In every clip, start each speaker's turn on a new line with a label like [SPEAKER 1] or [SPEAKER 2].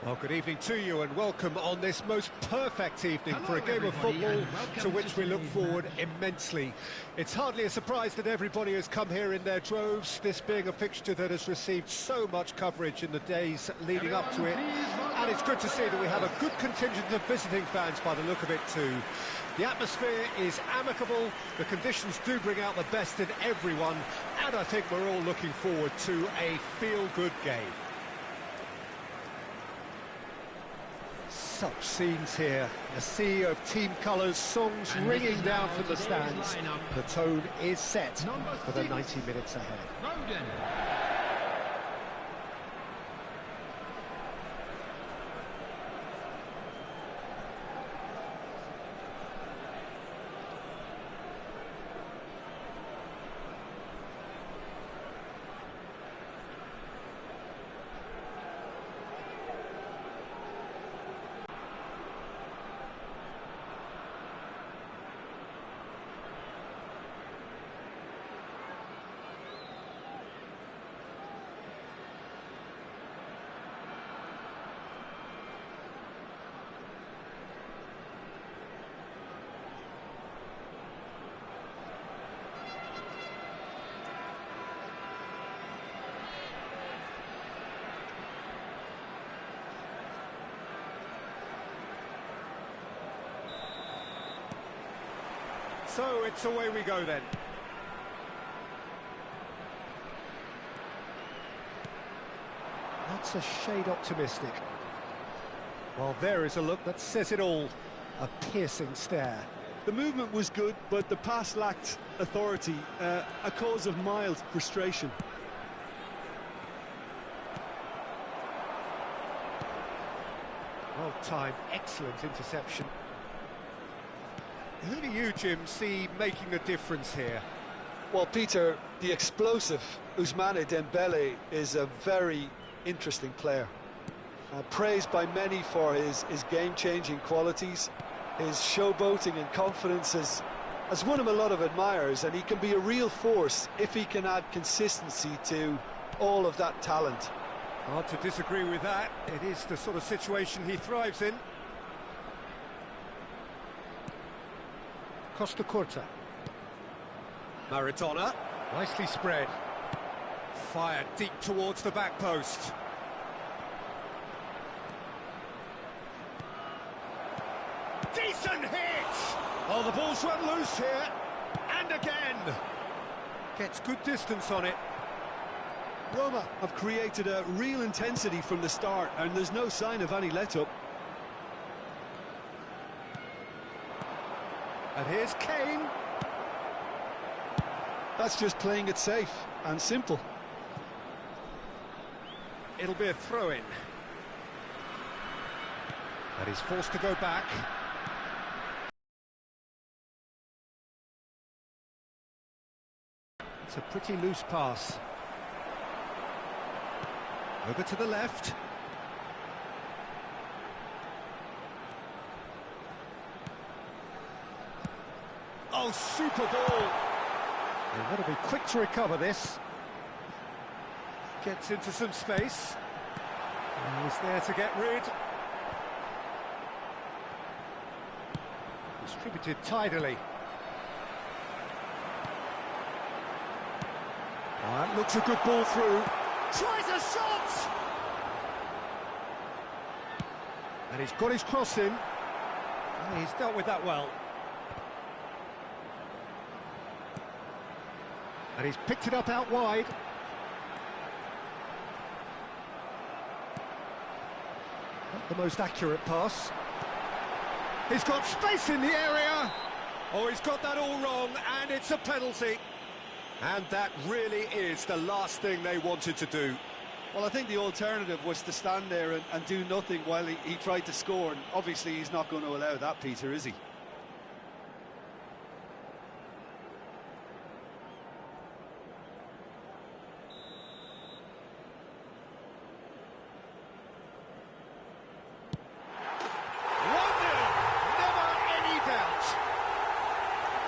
[SPEAKER 1] Well, good evening to you and welcome on this most perfect evening for a game of football to which we look forward immensely. It's hardly a surprise that everybody has come here in their droves, this being a fixture that has received so much coverage in the days leading up to it. And it's good to see that we have a good contingent of visiting fans by the look of it too. The atmosphere is amicable, the conditions do bring out the best in everyone, and I think we're all looking forward to a feel-good game. Such scenes here, a sea of team colours, songs ringing down from the stands. The tone is set for the 90 minutes ahead. Roden. So it's away we go then. That's a shade optimistic. Well, there is a look that says it all. A piercing stare.
[SPEAKER 2] The movement was good, but the pass lacked authority, a cause of mild frustration.
[SPEAKER 1] Well timed, excellent interception. Who do you, Jim, see making a difference here?
[SPEAKER 2] Well, Peter, the explosive Ousmane Dembele is a very interesting player. Praised by many for his game-changing qualities. His showboating and confidence has won him a lot of admirers, and he can be a real force if he can add consistency to all of that talent.
[SPEAKER 1] Hard to disagree with that. It is the sort of situation he thrives in. Costa Curta. Maradona, nicely spread. Fired deep towards the back post. Decent hit! Oh, the ball's run loose here. And again. Gets good distance on it.
[SPEAKER 2] Roma have created a real intensity from the start, and there's no sign of any let-up.
[SPEAKER 1] And here's Kane.
[SPEAKER 2] That's just playing it safe and simple.
[SPEAKER 1] It'll be a throw-in. And he's forced to go back. It's a pretty loose pass. Over to the left. Oh, super ball! They want to be quick to recover this. Gets into some space. And he's there to get rid. Distributed tidily. Oh, that looks a good ball through. Tries a shot! And he's got his cross in. Oh, he's dealt with that well. And he's picked it up out wide. Not the most accurate pass. He's got space in the area. Oh, he's got that all wrong, and it's a penalty. And that really is the last thing they wanted to do.
[SPEAKER 2] Well, I think the alternative was to stand there and do nothing while he tried to score, and obviously he's not going to allow that, Peter, is he?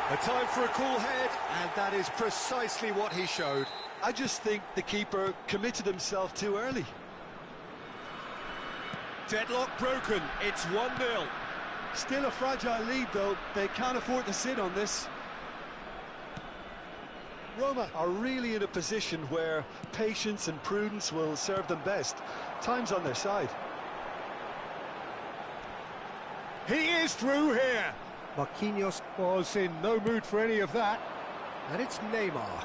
[SPEAKER 1] A time for a cool head, and that is precisely what he showed.
[SPEAKER 2] I just think the keeper committed himself too early.
[SPEAKER 1] Deadlock broken, it's 1-0.
[SPEAKER 2] Still a fragile lead though, they can't afford to sit on this. Roma are really in a position where patience and prudence will serve them best. Time's on their side.
[SPEAKER 1] He is through here. Marquinhos was in no mood for any of that. And it's Neymar.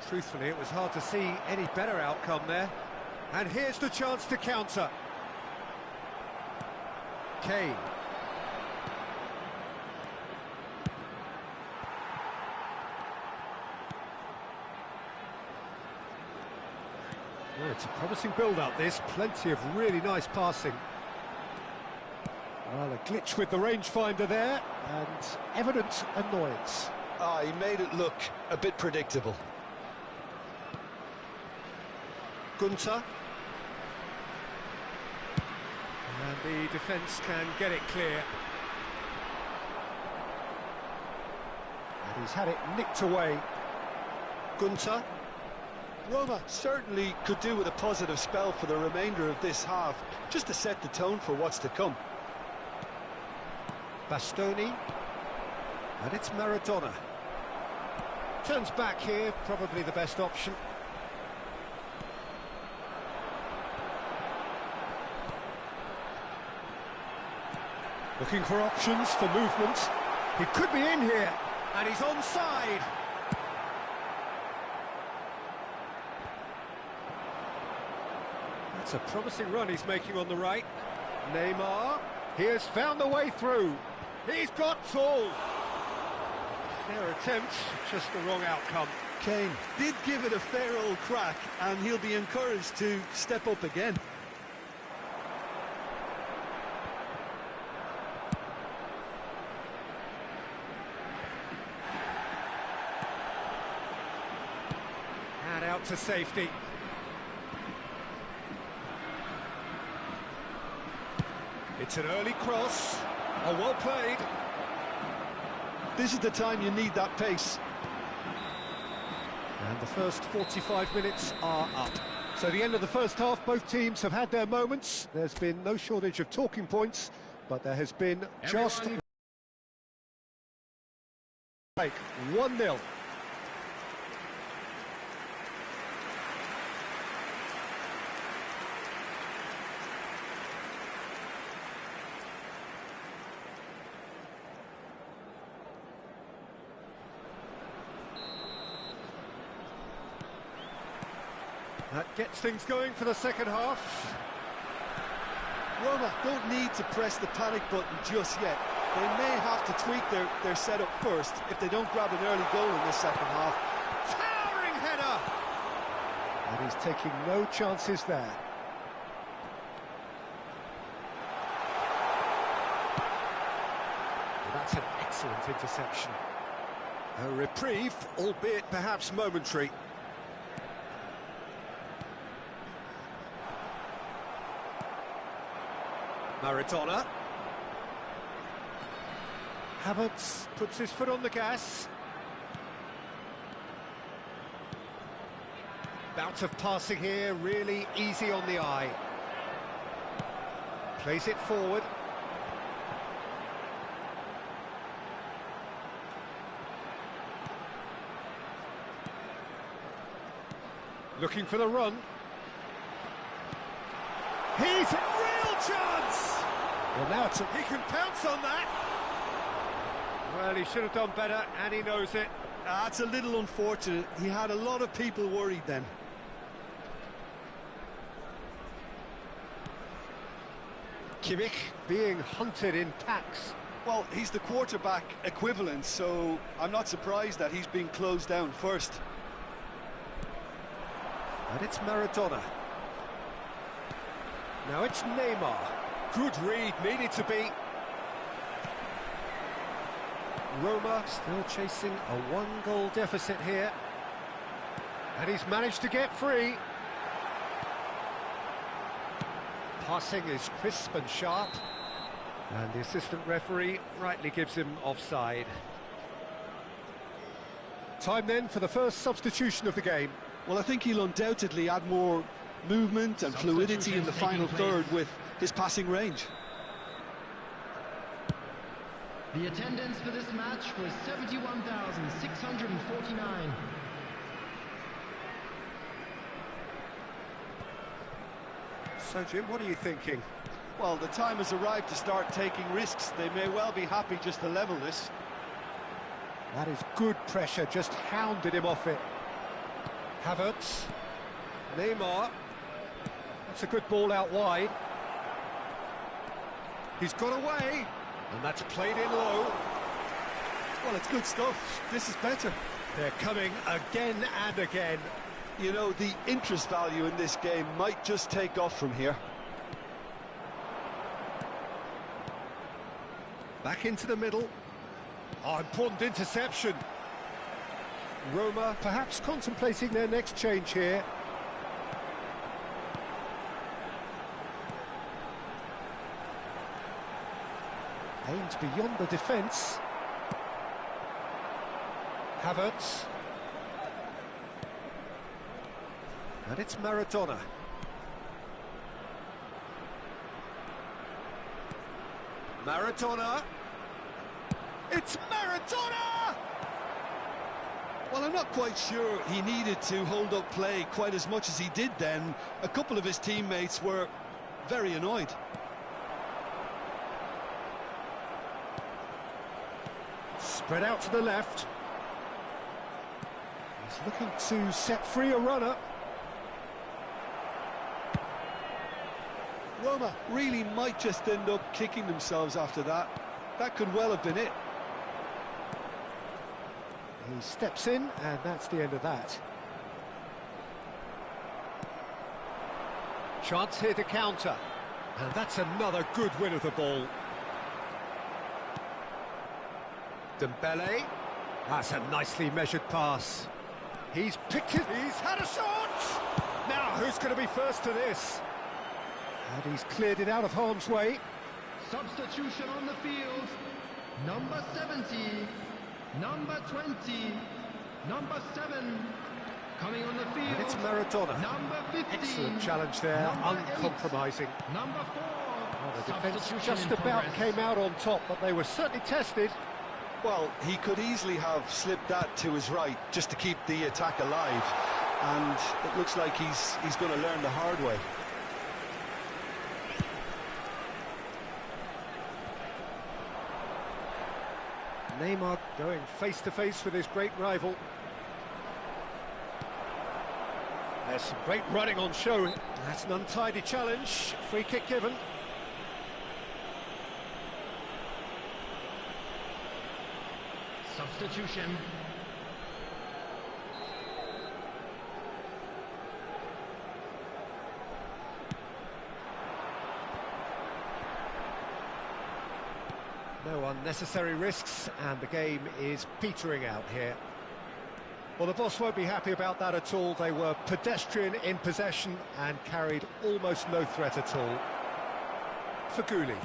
[SPEAKER 1] Truthfully, it was hard to see any better outcome there. And here's the chance to counter. Kane. Well, it's a promising build-up, this. Plenty of really nice passing. Well, a glitch with the rangefinder there, and evident annoyance.
[SPEAKER 2] He made it look a bit predictable.
[SPEAKER 1] Gunter. And the defence can get it clear. And he's had it nicked away. Gunter.
[SPEAKER 2] Roma certainly could do with a positive spell for the remainder of this half, just to set the tone for what's to come.
[SPEAKER 1] Bastoni. And it's Maradona. Turns back here, probably the best option. Looking for options, for movement. He could be in here, and he's onside. That's a promising run he's making on the right. Neymar, he has found the way through. He's got tall. Fair attempt, just the wrong outcome.
[SPEAKER 2] Kane did give it a fair old crack, and he'll be encouraged to step up again.
[SPEAKER 1] And out to safety. It's an early cross. Oh, well played.
[SPEAKER 2] This is the time you need that pace.
[SPEAKER 1] And the first 45 minutes are up. So the end of the first half, both teams have had their moments. There's been no shortage of talking points, but there has been just... Like 1-0. That gets things going for the second half.
[SPEAKER 2] Roma don't need to press the panic button just yet. They may have to tweak their setup first if they don't grab an early goal in this second half.
[SPEAKER 1] Towering header! And he's taking no chances there. And that's an excellent interception. A reprieve, albeit perhaps momentary. Maradona. Havertz puts his foot on the gas. Bout of passing here, really easy on the eye. Plays it forward. Looking for the run. He's a real chance! Well, now he can pounce on that. Well, he should have done better, and he knows it.
[SPEAKER 2] That's a little unfortunate. He had a lot of people worried then.
[SPEAKER 1] Kimmich being hunted in packs.
[SPEAKER 2] Well, he's the quarterback equivalent, so I'm not surprised that he's being closed down first.
[SPEAKER 1] And it's Maradona. Now it's Neymar. Good read, needed to be. Roma still chasing a one-goal deficit here. And he's managed to get free. Passing is crisp and sharp. And the assistant referee rightly gives him offside. Time then for the first substitution of the game.
[SPEAKER 2] Well, I think he'll undoubtedly add more movement and fluidity in the final third with his passing range.
[SPEAKER 3] The attendance for this match was 71,649.
[SPEAKER 1] So, Jim, what are you thinking?
[SPEAKER 2] Well, the time has arrived to start taking risks. They may well be happy just to level this.
[SPEAKER 1] That is good pressure, just hounded him off it. Havertz. Neymar. That's a good ball out wide. He's got away, and that's played in low.
[SPEAKER 2] Well, it's good stuff. This is better.
[SPEAKER 1] They're coming again and again.
[SPEAKER 2] You know, the interest value in this game might just take off from here.
[SPEAKER 1] Back into the middle. Oh, important interception. Roma perhaps contemplating their next change here. Aims beyond the defence. Havertz. And it's Maradona. Maradona. It's Maradona!
[SPEAKER 2] Well, I'm not quite sure he needed to hold up play quite as much as he did then. A couple of his teammates were very annoyed.
[SPEAKER 1] Spread out to the left. He's looking to set free a runner.
[SPEAKER 2] Roma really might just end up kicking themselves after that. That could well have been it.
[SPEAKER 1] He steps in, and that's the end of that. Chance here to counter. And that's another good win of the ball. Dembele. That's a nicely measured pass. He's picked it. He's had a shot! Now, who's going to be first to this? And he's cleared it out of harm's way.
[SPEAKER 3] Substitution on the field. Number 70, number 20, number 7. Coming on the field.
[SPEAKER 1] And it's Maradona.
[SPEAKER 3] Number 15.
[SPEAKER 1] Excellent challenge there,
[SPEAKER 3] Number
[SPEAKER 1] uncompromising.
[SPEAKER 3] 8, number 4.
[SPEAKER 1] Well, the defence
[SPEAKER 3] Substitution
[SPEAKER 1] just
[SPEAKER 3] in
[SPEAKER 1] about
[SPEAKER 3] progress.
[SPEAKER 1] came out on top, but they were certainly tested.
[SPEAKER 2] Well, he could easily have slipped that to his right just to keep the attack alive. And it looks like he's going to learn the hard way.
[SPEAKER 1] Neymar going face-to-face with his great rival. There's some great running on show. That's an untidy challenge. Free kick given.
[SPEAKER 3] Substitution.
[SPEAKER 1] No unnecessary risks, and the game is petering out here. Well, the boss won't be happy about that at all. They were pedestrian in possession and carried almost no threat at all. Feghouli.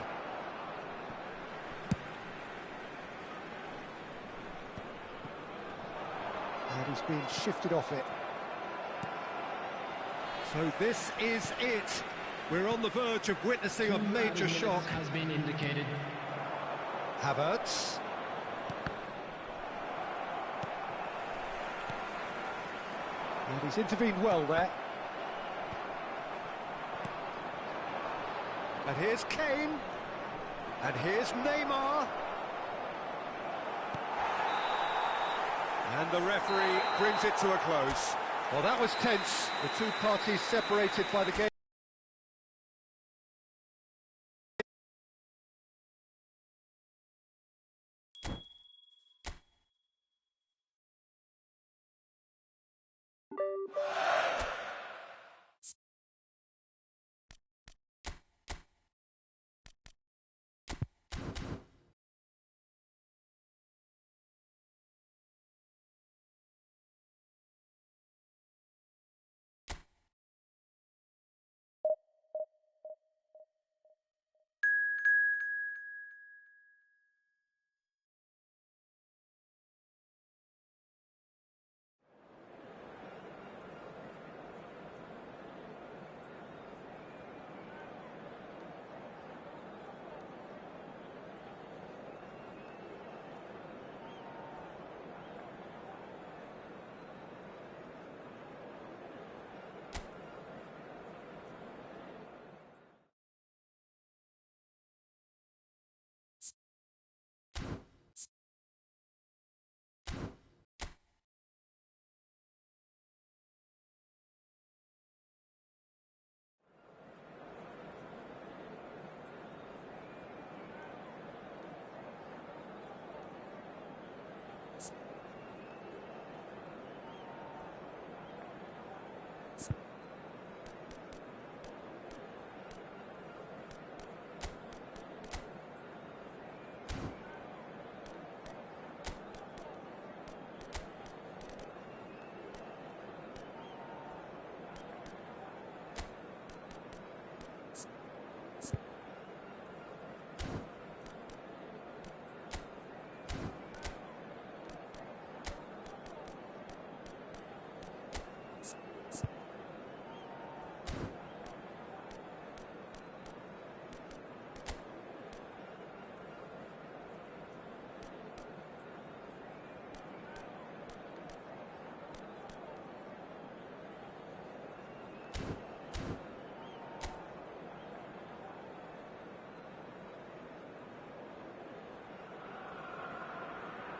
[SPEAKER 1] And he's being shifted off it. So this is it. We're on the verge of witnessing a major shock.
[SPEAKER 3] Has been indicated.
[SPEAKER 1] Havertz. And he's intervened well there. And here's Kane. And here's Neymar. And the referee brings it to a close. Well, that was tense. The two parties separated by the game.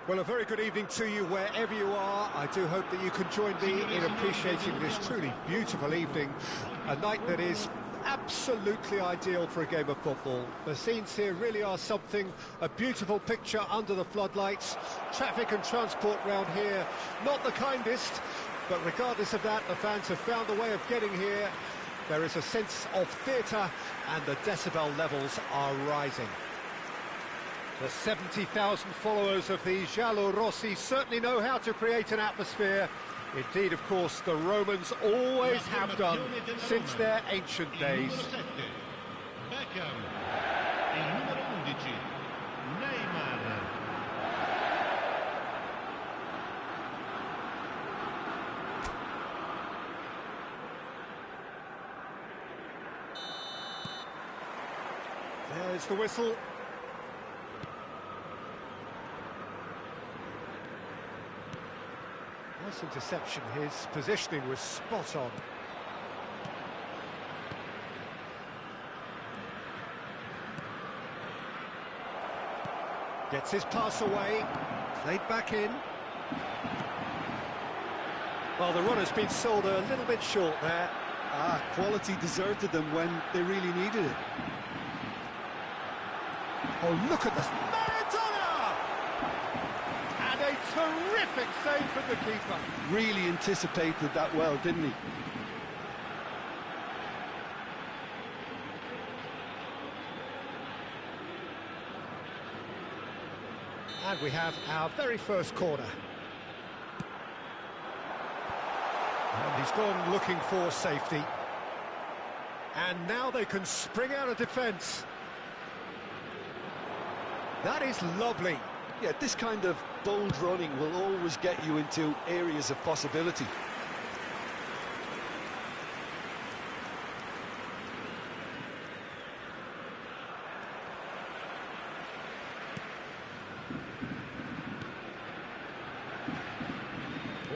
[SPEAKER 1] Well, a very good evening to you wherever you are. I do hope that you can join me in appreciating this truly beautiful evening, a night that is absolutely ideal for a game of football. The scenes here really are something, a beautiful picture under the floodlights. Traffic and transport round here, not the kindest, but regardless of that, the fans have found a way of getting here. There is a sense of theatre and the decibel levels are rising. The 70,000 followers of the Giallorossi certainly know how to create an atmosphere. Indeed, of course, the Romans always have done since their ancient days.
[SPEAKER 3] Beckham, il numero 11, Neymar.
[SPEAKER 1] There's the whistle. Nice interception, his positioning was spot on. Gets his pass away, played back in. Well, the run has been sold a little bit short there.
[SPEAKER 2] Quality deserted them when they really needed it.
[SPEAKER 1] Oh, look at this. Maradona! And a terrific save from the keeper.
[SPEAKER 2] Really anticipated that well, didn't he?
[SPEAKER 1] And we have our very first corner. And he's gone looking for safety. And now they can spring out of defence. That is lovely.
[SPEAKER 2] Yeah, this kind of bold running will always get you into areas of possibility.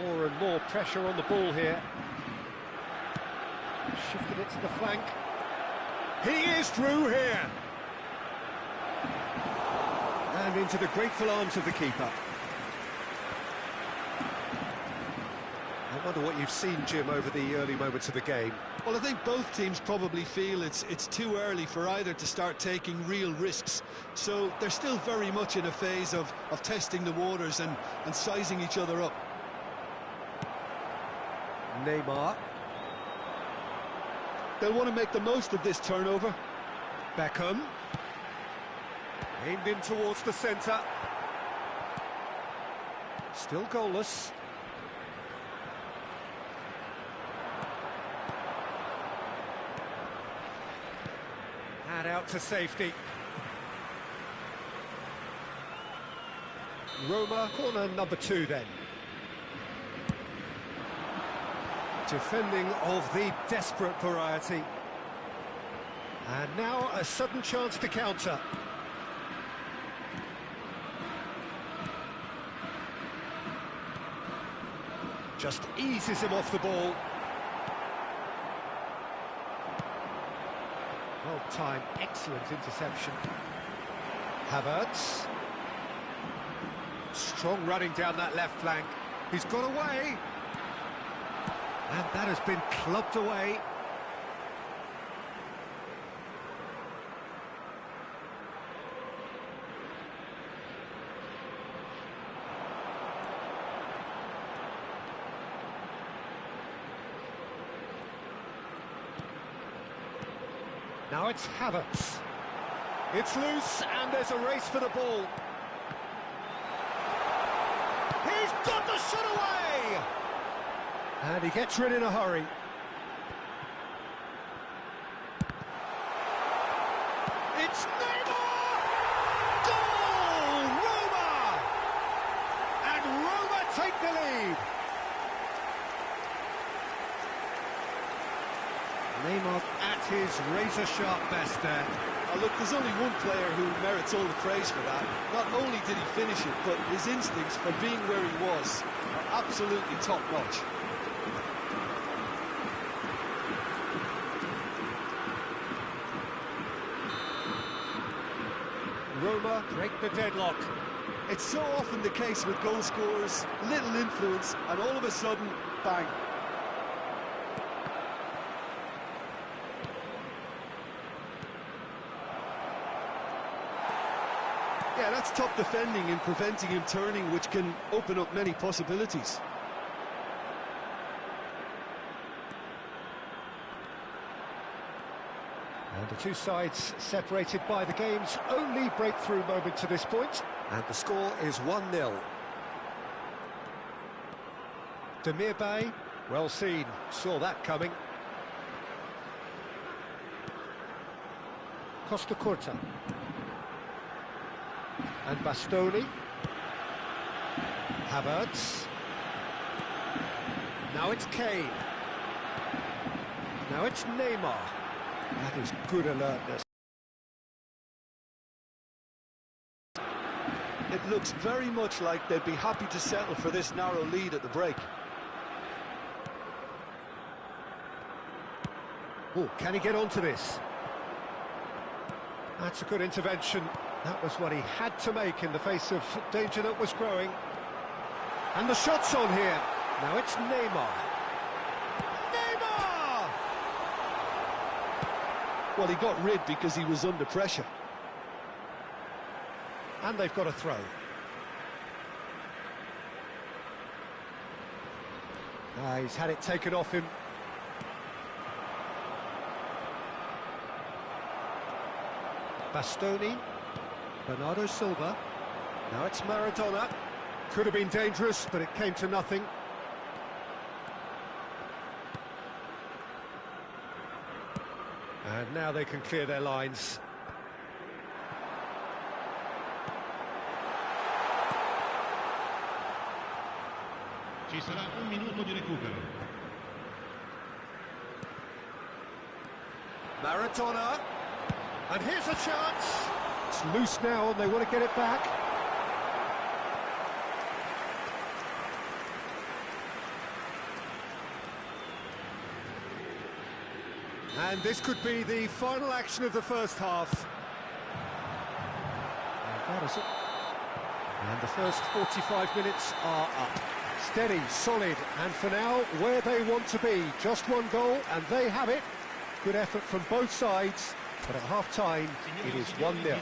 [SPEAKER 1] More and more pressure on the ball here. Shifted it to the flank. He is through here. And into the grateful arms of the keeper. I wonder what you've seen, Jim, over the early moments of the game.
[SPEAKER 2] Well, I think both teams probably feel it's too early for either to start taking real risks. So they're still very much in a phase of testing the waters and sizing each other up.
[SPEAKER 1] Neymar.
[SPEAKER 2] They'll want to make the most of this turnover.
[SPEAKER 1] Beckham. Aimed in towards the centre. Still goalless. And out to safety. Roma, corner number 2 then. Defending of the desperate variety. And now a sudden chance to counter. Just eases him off the ball. Well timed, excellent interception. Havertz. Strong running down that left flank. He's got away. And that has been clubbed away. Now it's Havertz. It's loose, and there's a race for the ball. He's got the shot away! And he gets rid in a hurry. It's Neymar! Goal! Roma! And Roma take the lead. Neymar at his razor-sharp best there.
[SPEAKER 2] Oh, look, there's only one player who merits all the praise for that. Not only did he finish it, but his instincts for being where he was are absolutely top-notch.
[SPEAKER 1] Roma break the deadlock.
[SPEAKER 2] It's so often the case with goal scorers, little influence, and all of a sudden, bang. Yeah, that's top defending and preventing him turning, which can open up many possibilities.
[SPEAKER 1] And the two sides separated by the game's only breakthrough moment to this point. And the score is 1-0. Demirbay, well seen, saw that coming. Costa Curta. And Bastoni. Havertz. Now it's Kane. Now it's Neymar. That is good alertness.
[SPEAKER 2] It looks very much like they'd be happy to settle for this narrow lead at the break.
[SPEAKER 1] Oh, can he get onto this? That's a good intervention. That was what he had to make in the face of danger that was growing. And the shot's on here. Now it's Neymar. Neymar!
[SPEAKER 2] Well, he got rid because he was under pressure.
[SPEAKER 1] And they've got a throw. He's had it taken off him. Bastoni. Bernardo Silva. Now it's Maradona. Could have been dangerous, but it came to nothing. And now they can clear their lines.
[SPEAKER 3] Ci sarà un minuto di recupero.
[SPEAKER 1] Maradona. And here's a chance. It's loose now and they want to get it back. And this could be the final action of the first half. And that is it. And the first 45 minutes are up. Steady, solid, and for now, where they want to be. Just one goal, and they have it. Good effort from both sides, but at half-time, it is 1-0.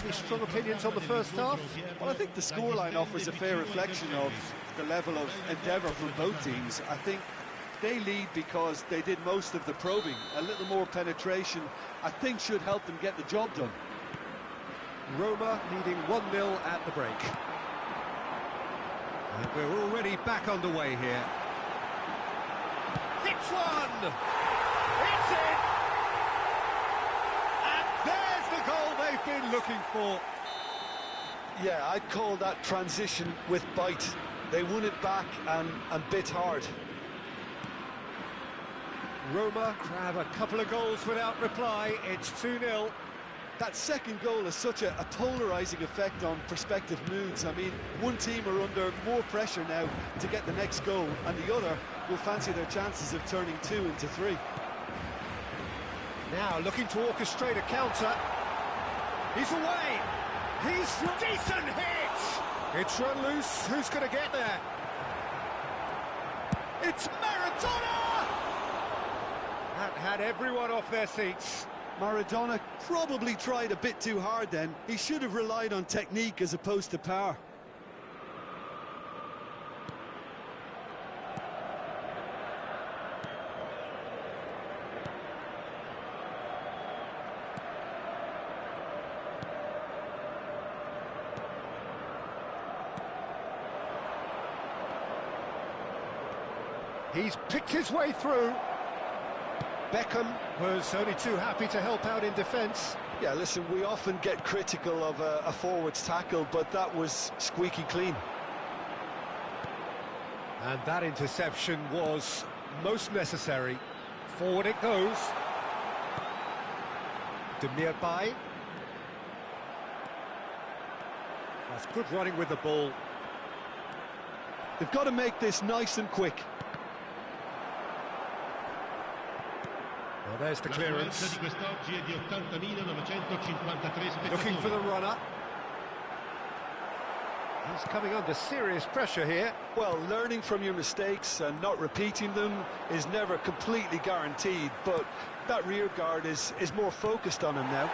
[SPEAKER 1] Any strong opinions on the first half?
[SPEAKER 2] Well, I think the scoreline offers a fair reflection of the level of endeavour from both teams. I think they lead because they did most of the probing. A little more penetration, I think, should help them get the job done.
[SPEAKER 1] Roma leading 1-0 at the break. And we're already back underway here. It's one! It's in! And there's the goal they've been looking for.
[SPEAKER 2] Yeah, I'd call that transition with bite. They won it back and bit hard.
[SPEAKER 1] Roma grab a couple of goals without reply. It's 2-0.
[SPEAKER 2] That second goal has such a polarising effect on prospective moods. I mean, one team are under more pressure now to get the next goal, and the other will fancy their chances of turning 2 into 3.
[SPEAKER 1] Now looking to orchestrate a counter. He's away. He's decent hit. It's run loose. Who's going to get there? It's Maradona. That had everyone off their seats.
[SPEAKER 2] Maradona probably tried a bit too hard then. He should have relied on technique as opposed to power.
[SPEAKER 1] He's picked his way through. Beckham was only too happy to help out in defence.
[SPEAKER 2] Yeah, listen, we often get critical of a forward's tackle, but that was squeaky clean.
[SPEAKER 1] And that interception was most necessary. Forward it goes. Demirbay. That's good running with the ball.
[SPEAKER 2] They've got to make this nice and quick.
[SPEAKER 1] Well, there's the clearance. Looking for the runner. He's coming under serious pressure here.
[SPEAKER 2] Well, learning from your mistakes and not repeating them is never completely guaranteed, but that rear guard is more focused on him now.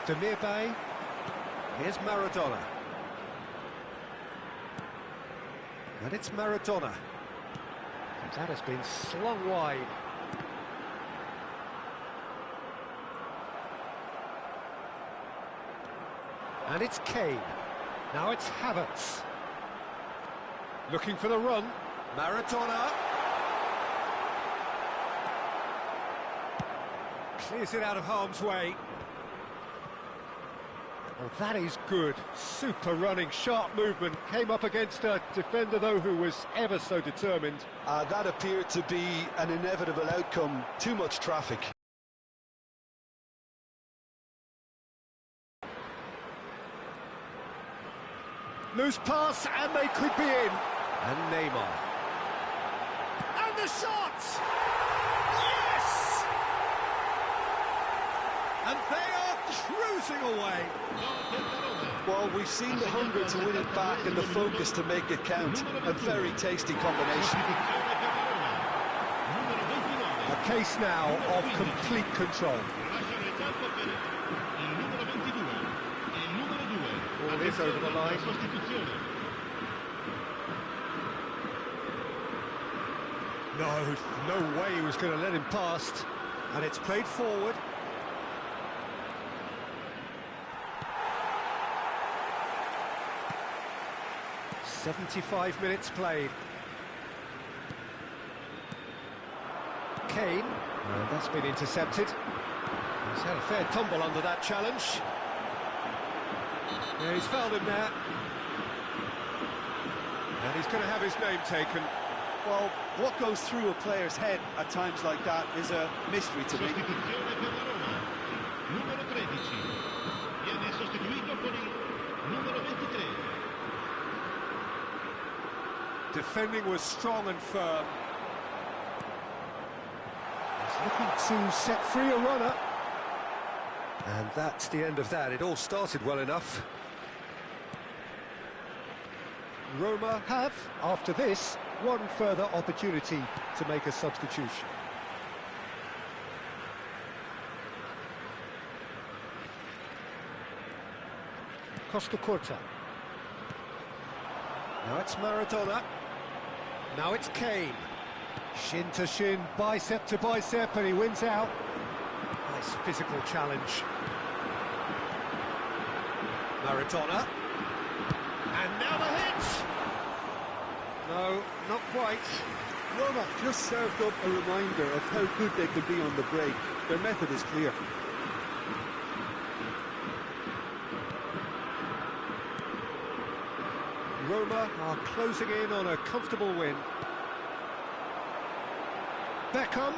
[SPEAKER 1] Demirbay. Here's Maradona. And it's Maradona. And that has been slung wide. And it's Kane. Now it's Havertz. Looking for the run. Maradona. Clears it out of harm's way. Well, that is good. Super running, sharp movement. Came up against a defender, though, who was ever so determined.
[SPEAKER 2] That appeared to be an inevitable outcome. Too much traffic.
[SPEAKER 1] Loose pass, and they could be in. And Neymar. And the shot! Yes! And they are cruising away.
[SPEAKER 2] Well, we've seen the hunger to win it back and the focus to make it count. A very tasty combination.
[SPEAKER 1] A case now of complete control. Ball is over the line. No way he was going to let him past. And it's played forward. "75 minutes played." Kane, and that's been intercepted. He's had a fair tumble under that challenge. Yeah, he's fouled him there. And he's going to have his name taken.
[SPEAKER 2] Well, what goes through a player's head at times like that is a mystery to me.
[SPEAKER 1] Defending was strong and firm. He's looking to set free a runner. And that's the end of that. It all started well enough. Roma have, after this, one further opportunity to make a substitution. Costacurta. Now it's Maradona. Now it's Kane. Shin to shin, bicep to bicep, and he wins out. Nice physical challenge. Maradona. And now the hit! No, not quite.
[SPEAKER 4] Roma just served up a reminder of how good they could be on the break. Their method is clear.
[SPEAKER 1] Roma are closing in on a comfortable win. Beckham.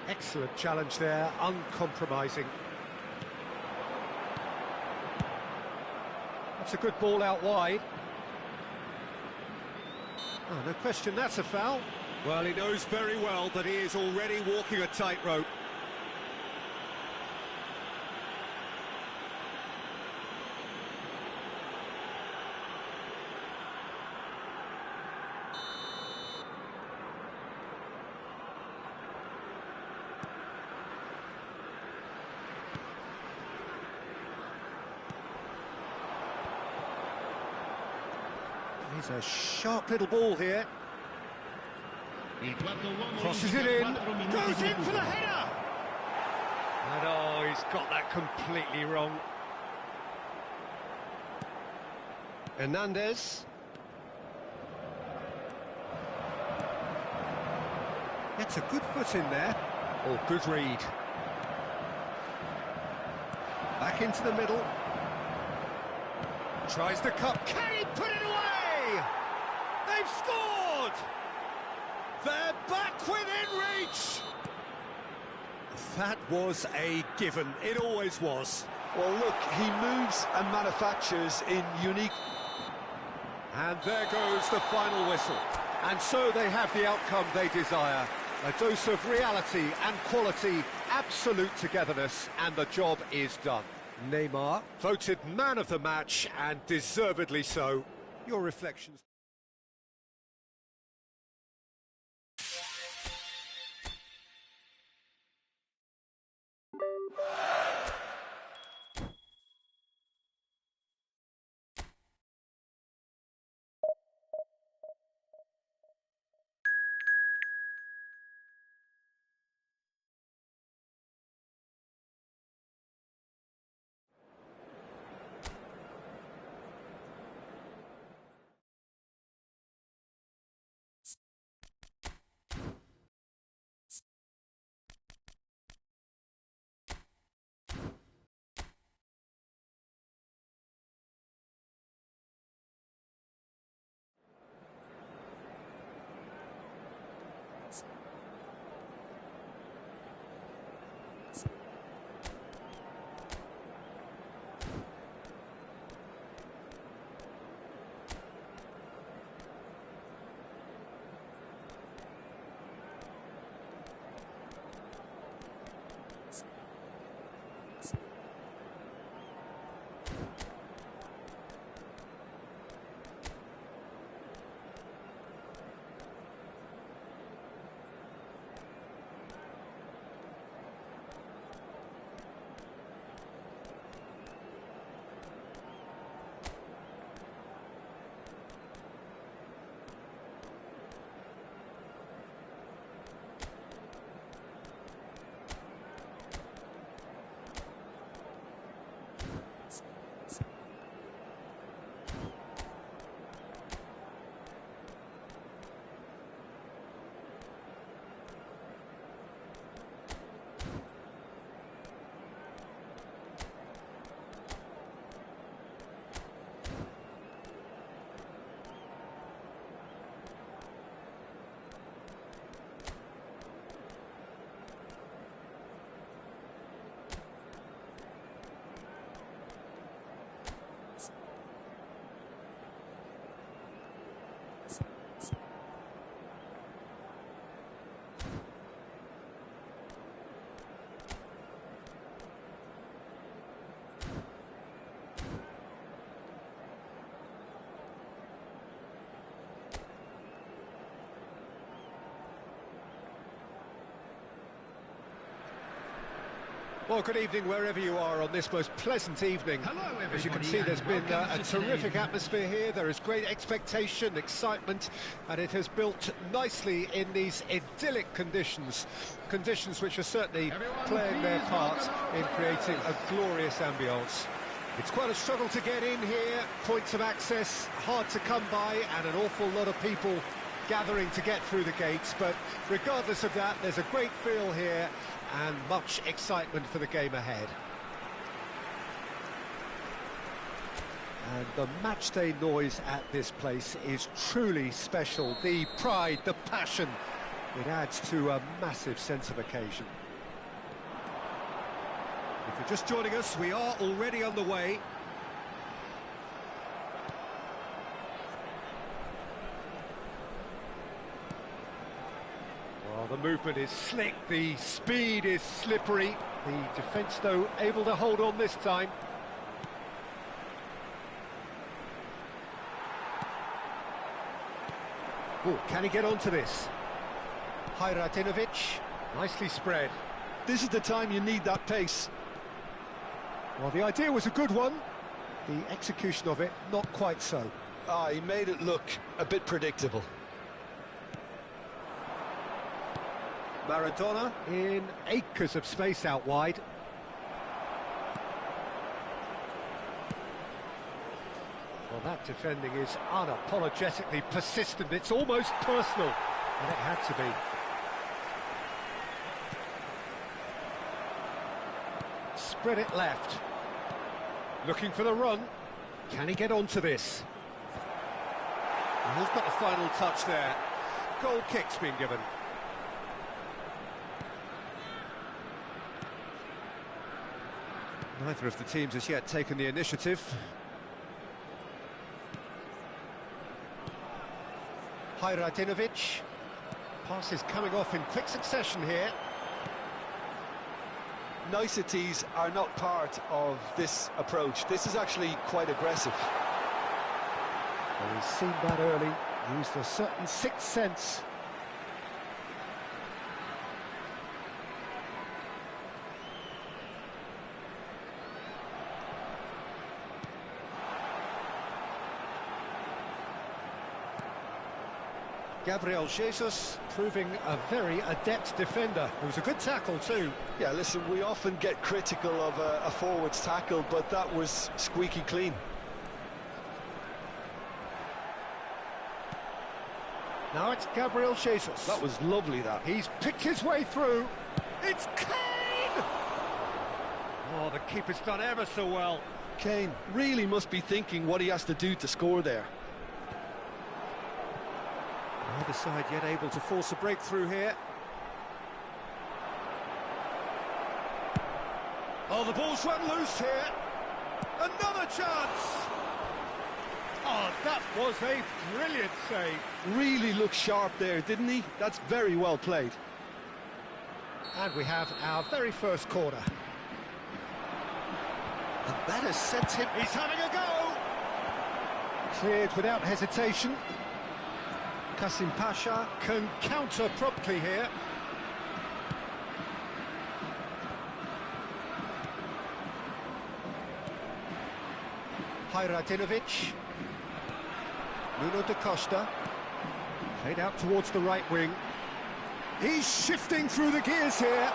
[SPEAKER 1] Excellent challenge there, uncompromising. That's a good ball out wide. Oh, no question, that's a foul. Well, he knows very well that he is already walking a tightrope. He's a sharp little ball here. Crosses it in, goes in for the header! And oh, he's got that completely wrong. Hernandez. Gets a good foot in there. Oh, good read. Back into the middle. Tries the cut. Can he put it away? They've scored! They're back within reach! That was a given. It always was.
[SPEAKER 2] Well, look, he moves and manufactures in unique...
[SPEAKER 1] And there goes the final whistle. And so they have the outcome they desire. A dose of reality and quality, absolute togetherness, and the job is done. Neymar, voted man of the match, and deservedly so. Your reflections? Well, good evening wherever you are on this most pleasant evening.
[SPEAKER 3] Hello, everybody.
[SPEAKER 1] As you can see, there's been
[SPEAKER 3] welcome
[SPEAKER 1] a
[SPEAKER 3] to
[SPEAKER 1] terrific
[SPEAKER 3] today's-
[SPEAKER 1] atmosphere here. There is great expectation, excitement, and it has built nicely in these idyllic conditions. Conditions which are certainly
[SPEAKER 3] Everyone,
[SPEAKER 1] playing their
[SPEAKER 3] please
[SPEAKER 1] part
[SPEAKER 3] welcome our
[SPEAKER 1] in creating
[SPEAKER 3] players.
[SPEAKER 1] a glorious ambience. It's quite a struggle to get in here. Points of access hard to come by, and an awful lot of people gathering to get through the gates. But regardless of that, there's a great feel here and much excitement for the game ahead. And the matchday noise at this place is truly special. The pride, the passion, it adds to a massive sense of occasion. If you're just joining us, we are already on the way. Well, the movement is slick, the speed is slippery. The defence, though, able to hold on this time. Oh, can he get onto this? Hajratinovic, nicely spread.
[SPEAKER 2] This is the time you need that pace.
[SPEAKER 1] Well, the idea was a good one. The execution of it, not quite so.
[SPEAKER 2] He made it look a bit predictable.
[SPEAKER 1] Maradona in acres of space out wide. Well, that defending is unapologetically persistent. It's almost personal, and it had to be. Spread it left. Looking for the run. Can he get onto this? And who's got the final touch there? Goal kick's been given. Neither of the teams has yet taken the initiative. Hajradinovic. Passes coming off in quick succession here.
[SPEAKER 2] Niceties are not part of this approach. This is actually quite aggressive.
[SPEAKER 1] Well, he's seen that early, used a certain sixth sense. Gabriel Jesus proving a very adept defender. It was a good tackle too.
[SPEAKER 2] Yeah, listen, we often get critical of a forward's tackle, but that was squeaky clean.
[SPEAKER 1] Now it's Gabriel Jesus.
[SPEAKER 2] That was lovely, that.
[SPEAKER 1] He's picked his way through. It's Kane! Oh, the keeper's done ever so well.
[SPEAKER 2] Kane really must be thinking what he has to do to score there.
[SPEAKER 1] Neither side yet able to force a breakthrough here. Oh, the ball's run loose here. Another chance! Oh, that was a brilliant save.
[SPEAKER 2] Really looked sharp there, didn't he? That's very well played.
[SPEAKER 1] And we have our very first corner. And that has sent him... He's having a go! Cleared without hesitation. Kasim Pasha can counter promptly here. Hajradinovic. Nuno da Costa. Played out towards the right wing. He's shifting through the gears here.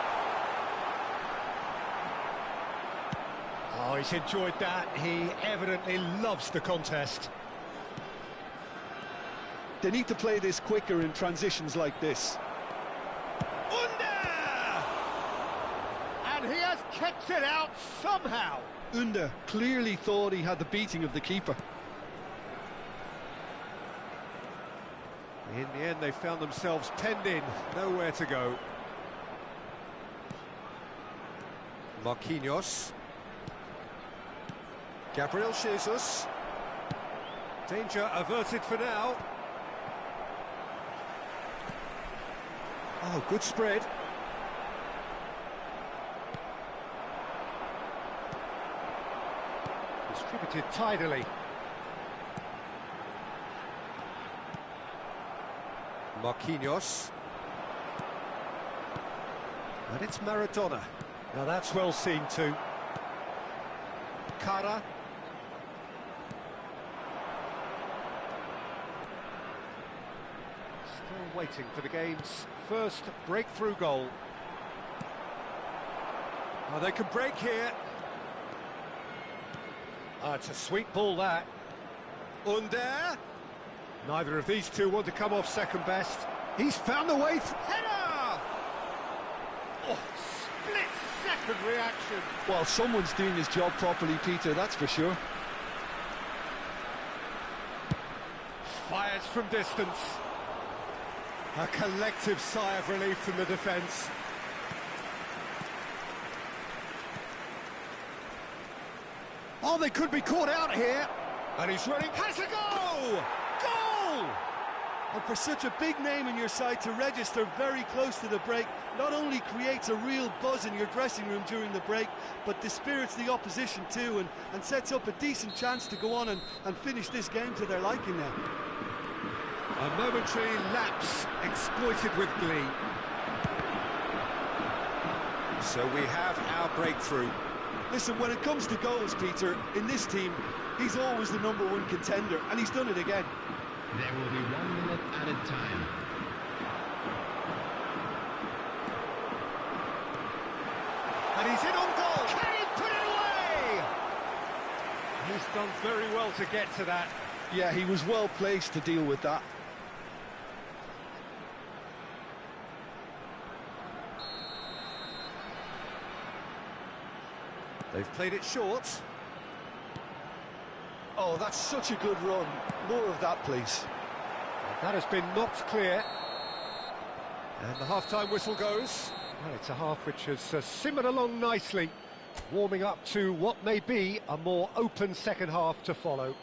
[SPEAKER 1] Oh, he's enjoyed that. He evidently loves the contest.
[SPEAKER 2] They need to play this quicker in transitions like this.
[SPEAKER 1] Under! And he has kept it out somehow.
[SPEAKER 2] Under clearly thought he had the beating of the keeper.
[SPEAKER 1] In the end, they found themselves penned in, nowhere to go. Marquinhos. Gabriel Jesus. Danger averted for now. Oh, good spread. Distributed tidily. Marquinhos. And it's Maradona. Now that's well seen too. Cara. Still waiting for the game's first breakthrough goal. Oh, they can break here. Oh, it's a sweet ball, that. Under. Neither of these two want to come off second best. He's found the way through. Header! Oh, split-second reaction.
[SPEAKER 2] Well, someone's doing his job properly, Peter, that's for sure.
[SPEAKER 1] Fires from distance. A collective sigh of relief from the defence. Oh, they could be caught out here. And he's running. Has a go! Goal!
[SPEAKER 2] And for such a big name in your side to register very close to the break, not only creates a real buzz in your dressing room during the break, but dispirits the opposition too, and sets up a decent chance to go on and finish this game to their liking now.
[SPEAKER 1] A momentary lapse exploited with glee. So we have our breakthrough.
[SPEAKER 2] Listen, when it comes to goals, Peter, in this team, he's always the #1 contender, and he's done it again.
[SPEAKER 3] There will be 1 minute added time.
[SPEAKER 1] And he's in on goal. Can he put it away? He's done very well to get to that.
[SPEAKER 2] Yeah, he was well placed to deal with that.
[SPEAKER 1] They've played it short.
[SPEAKER 2] Oh, that's such a good run. More of that, please.
[SPEAKER 1] That has been knocked clear. And the half-time whistle goes. Well, it's a half which has simmered along nicely. Warming up to what may be a more open second half to follow.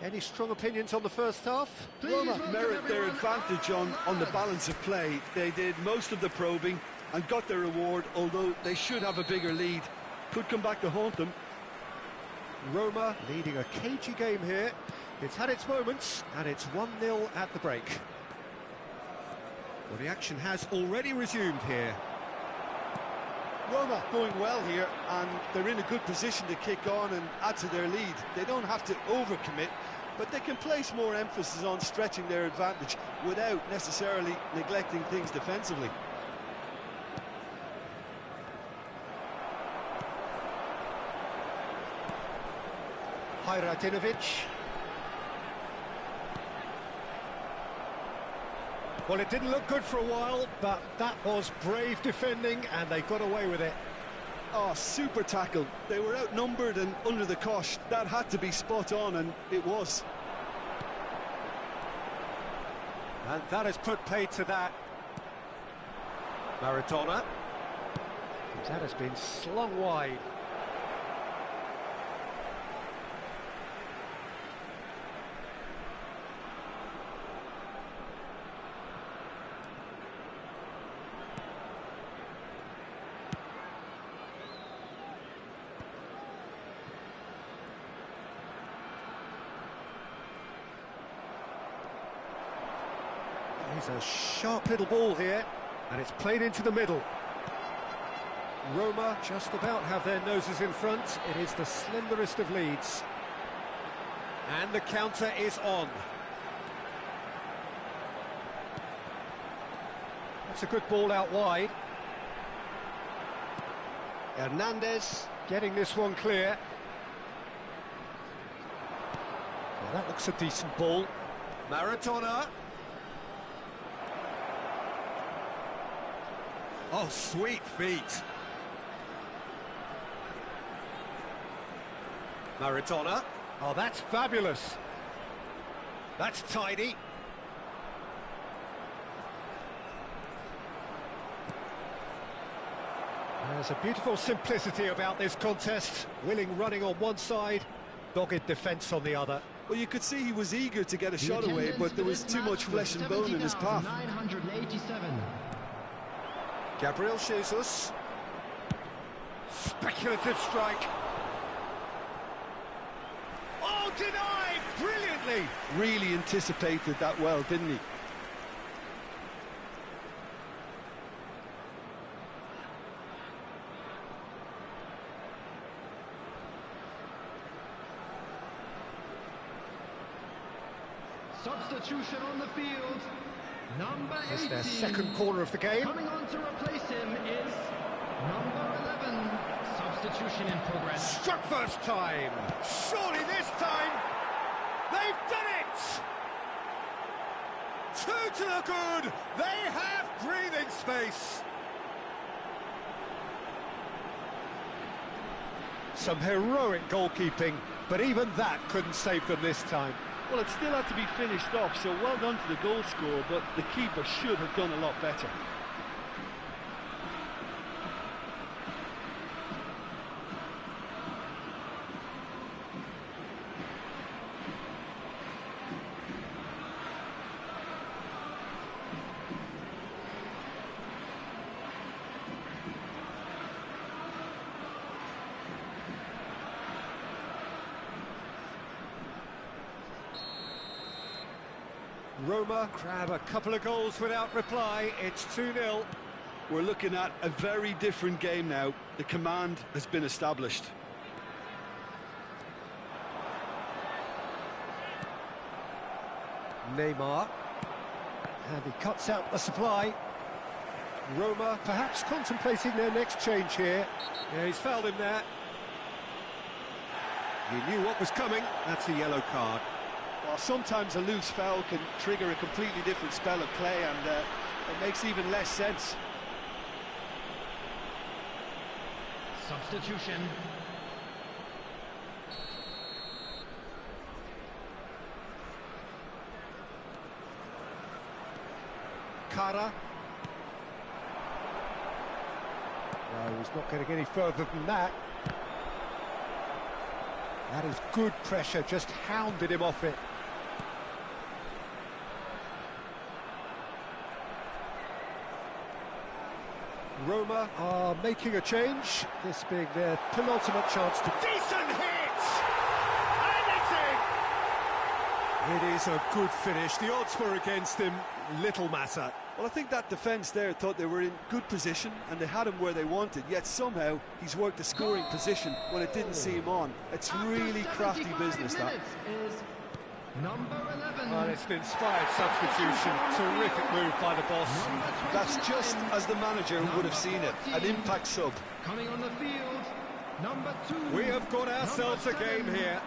[SPEAKER 1] Any strong opinions on the first half?
[SPEAKER 4] Roma merit their advantage on the balance of play. They did most of the probing and got their reward, although they should have a bigger lead. Could come back to haunt them.
[SPEAKER 1] Roma leading a cagey game here. It's had its moments, and it's 1-0 at the break. Well, the action has already resumed here.
[SPEAKER 4] Roma going well here, and they're in a good position to kick on and add to their lead. They don't have to overcommit, but they can place more emphasis on stretching their advantage without necessarily neglecting things defensively.
[SPEAKER 1] Hajradinovic. Well, it didn't look good for a while, but that was brave defending, and they got away with it.
[SPEAKER 4] Oh, super tackle. They were outnumbered and under the cosh. That had to be spot on, and it was.
[SPEAKER 1] And that has put paid to that. Maradona. That has been slung wide. He's a sharp little ball here, and it's played into the middle. Roma just about have their noses in front. It is the slenderest of leads. And the counter is on. That's a good ball out wide. Hernandez getting this one clear. Well, that looks a decent ball. Maradona. Oh, sweet feet. Maradona. Oh, that's fabulous. That's tidy. There's a beautiful simplicity about this contest. Willing running on one side, dogged defence on the other.
[SPEAKER 4] Well, you could see he was eager to get a shot away, but there was too much flesh and bone in his path.
[SPEAKER 3] 987.
[SPEAKER 1] Gabriel Jesus. Speculative strike. Oh, denied brilliantly.
[SPEAKER 4] Really anticipated that well, didn't he?
[SPEAKER 3] Substitution on the field. Number 80.
[SPEAKER 1] It's their second corner of the game.
[SPEAKER 3] Coming on to replace him is number 11. Substitution in progress.
[SPEAKER 1] Struck first time. Surely this time they've done it. Two to the good. They have breathing space. Some heroic goalkeeping, but even that couldn't save them this time.
[SPEAKER 4] Well, it still had to be finished off, so well done to the goal scorer, but the keeper should have done a lot better.
[SPEAKER 1] Roma grab a couple of goals without reply. It's 2-0.
[SPEAKER 4] We're looking at a very different game now. The command has been established.
[SPEAKER 1] Neymar. And he cuts out the supply. Roma perhaps contemplating their next change here. Yeah, he's fouled him there. He knew what was coming. That's a yellow card.
[SPEAKER 4] Well, sometimes a loose foul can trigger a completely different spell of play, and it makes even less sense.
[SPEAKER 3] Substitution.
[SPEAKER 1] Kara. No, he's not getting any further than that. That is good pressure, just hounded him off it. Roma are making a change, this being their penultimate chance to... Decent hit! And it's in! It is a good finish. The odds were against him, little matter.
[SPEAKER 4] Well, I think that defence there thought they were in good position and they had him where they wanted, yet somehow he's worked a scoring position when it didn't see him on. It's really crafty business, that.
[SPEAKER 3] Number 11.
[SPEAKER 1] Well, it's an inspired substitution. Terrific move by the boss.
[SPEAKER 2] That's just as the manager would have seen it, an impact sub.
[SPEAKER 3] Coming on the field, number 2.
[SPEAKER 1] We have got ourselves a game here.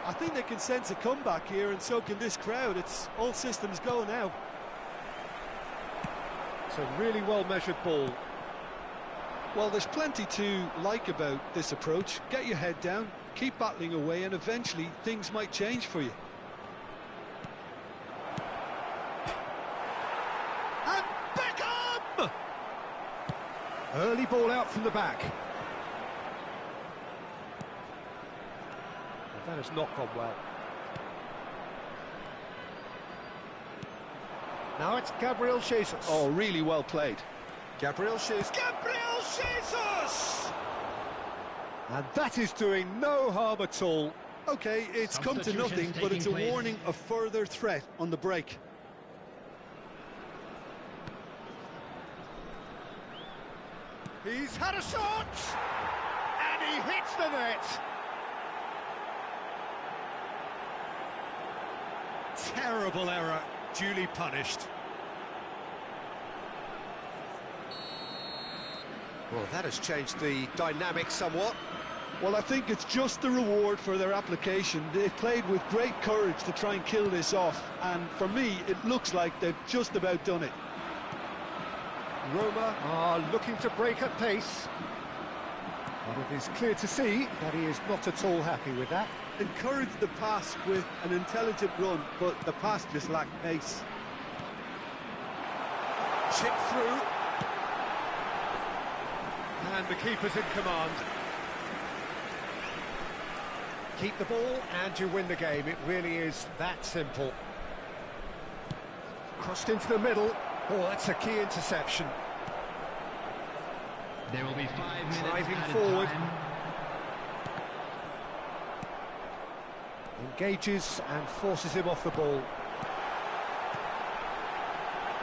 [SPEAKER 4] I think they can sense a comeback here, and so can this crowd. It's all systems go now.
[SPEAKER 1] It's a really well-measured ball.
[SPEAKER 2] Well, there's plenty to like about this approach. Get your head down, keep battling away, and eventually things might change for you.
[SPEAKER 1] And Beckham! Early ball out from the back. Well, that has not gone well. Now it's Gabriel Jesus.
[SPEAKER 2] Oh, really well played.
[SPEAKER 1] Gabriel Jesus. Gabriel Jesus! And that is doing no harm at all.
[SPEAKER 4] OK, it's come to nothing, but it's a warning of further threat on the break.
[SPEAKER 1] He's had a shot! And he hits the net! Terrible error, duly punished. Well, that has changed the dynamic somewhat.
[SPEAKER 4] Well, I think it's just the reward for their application. They played with great courage to try and kill this off, and for me, it looks like they've just about done it.
[SPEAKER 1] Roma are looking to break at pace. But it is clear to see that he is not at all happy with that.
[SPEAKER 4] Encouraged the pass with an intelligent run, but the pass just lacked pace.
[SPEAKER 1] Chip through. And the keeper's in command. Keep the ball and you win the game. It really is that simple. Crossed into the middle. Oh, that's a key interception.
[SPEAKER 3] There will be 5 minutes
[SPEAKER 1] Driving
[SPEAKER 3] added
[SPEAKER 1] forward.
[SPEAKER 3] time.
[SPEAKER 1] Engages and forces him off the ball.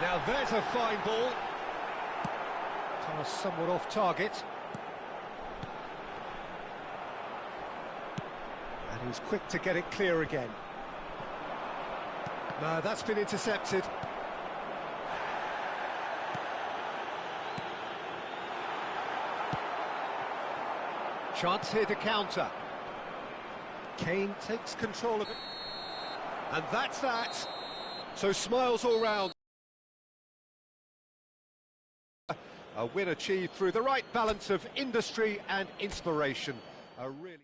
[SPEAKER 1] Now there's a fine ball. Pass somewhat off target. And he's quick to get it clear again. No, that's been intercepted. Chance here to counter. Kane takes control of it. And that's that. So smiles all round. A win achieved through the right balance of industry and inspiration. A really...